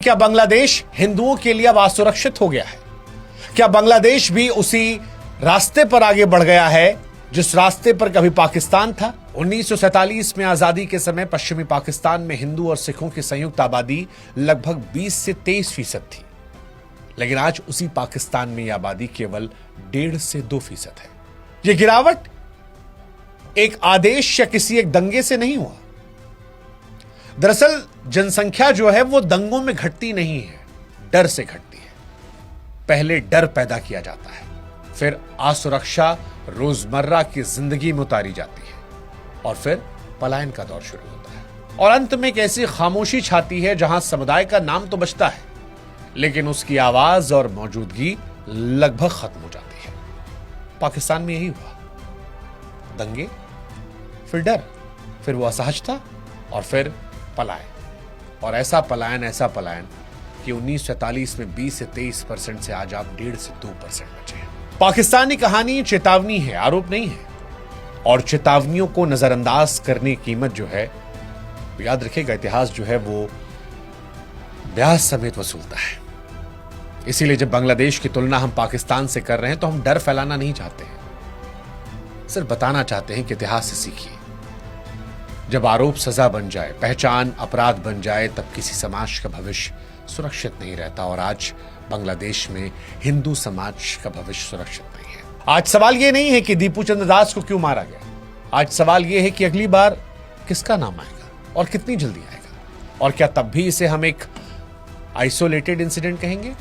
क्या बांग्लादेश हिंदुओं के लिए अब असुरक्षित हो गया है? क्या बांग्लादेश भी उसी रास्ते पर आगे बढ़ गया है जिस रास्ते पर कभी पाकिस्तान था? 1947 में आजादी के समय पश्चिमी पाकिस्तान में हिंदू और सिखों की संयुक्त आबादी लगभग 20 से 23% थी, लेकिन आज उसी पाकिस्तान में यह आबादी केवल 1.5 से 2% है। यह गिरावट एक आदेश या किसी एक दंगे से नहीं हुआ। दरअसल जनसंख्या जो है वो दंगों में घटती नहीं है, डर से घटती है। पहले डर पैदा किया जाता है, फिर असुरक्षा रोजमर्रा की जिंदगी में उतारी जाती है और फिर पलायन का दौर शुरू होता है और अंत में एक ऐसी खामोशी छाती है जहां समुदाय का नाम तो बचता है लेकिन उसकी आवाज और मौजूदगी लगभग खत्म हो जाती है। पाकिस्तान में यही हुआ, दंगे, फिर डर, फिर वो असहजता और फिर पलायन। और ऐसा पलायन कि 1947 में 20 से 23% से आज आप 1.5 से 2% बचे हैं। पाकिस्तानी कहानी चेतावनी है, आरोप नहीं है। और चेतावनियों को नजरअंदाज करने की कीमत जो है, याद रखिएगा, इतिहास जो है वो ब्याज समेत वसूलता है। इसीलिए जब बांग्लादेश की तुलना हम पाकिस्तान से कर रहे हैं तो हम डर फैलाना नहीं चाहते हैं, सिर्फ बताना चाहते हैं कि इतिहास से सीखिए। जब आरोप सजा बन जाए, पहचान अपराध बन जाए, तब किसी समाज का भविष्य सुरक्षित नहीं रहता। और आज बांग्लादेश में हिंदू समाज का भविष्य सुरक्षित नहीं है। आज सवाल यह नहीं है कि दीपू चंद्र दास को क्यों मारा गया, आज सवाल यह है कि अगली बार किसका नाम आएगा और कितनी जल्दी आएगा। और क्या तब भी इसे हम एक आइसोलेटेड इंसिडेंट कहेंगे?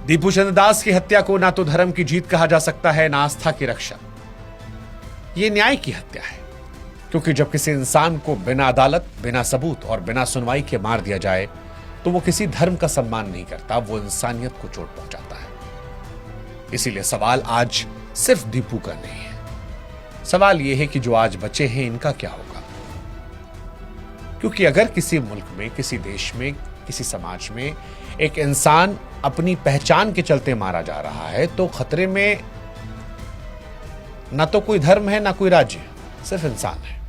दीपू चंद्र दास की हत्या को ना तो धर्म की जीत कहा जा सकता है, ना आस्था की रक्षा। यह न्याय की हत्या है, क्योंकि जब किसी इंसान को बिना अदालत, बिना सबूत और बिना सुनवाई के मार दिया जाए तो वो किसी धर्म का सम्मान नहीं करता, वो इंसानियत को चोट पहुंचाता है। इसीलिए सवाल आज सिर्फ दीपू का नहीं है, सवाल यह है कि जो आज बचे हैं इनका क्या होगा। क्योंकि अगर किसी मुल्क में, किसी देश में, किसी समाज में एक इंसान अपनी पहचान के चलते मारा जा रहा है तो खतरे में ना तो कोई धर्म है, ना कोई राज्य है, सिर्फ इंसान है।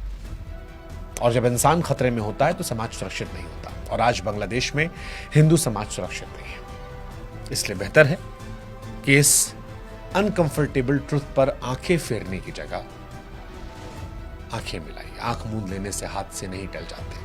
और जब इंसान खतरे में होता है तो समाज सुरक्षित नहीं होता। और आज बांग्लादेश में हिंदू समाज सुरक्षित नहीं है। इसलिए बेहतर है कि इस अनकंफर्टेबल ट्रुथ पर आंखें फेरने की जगह आंखें मिलाइए। आंख मूंद लेने से हाथ से नहीं टल जाते।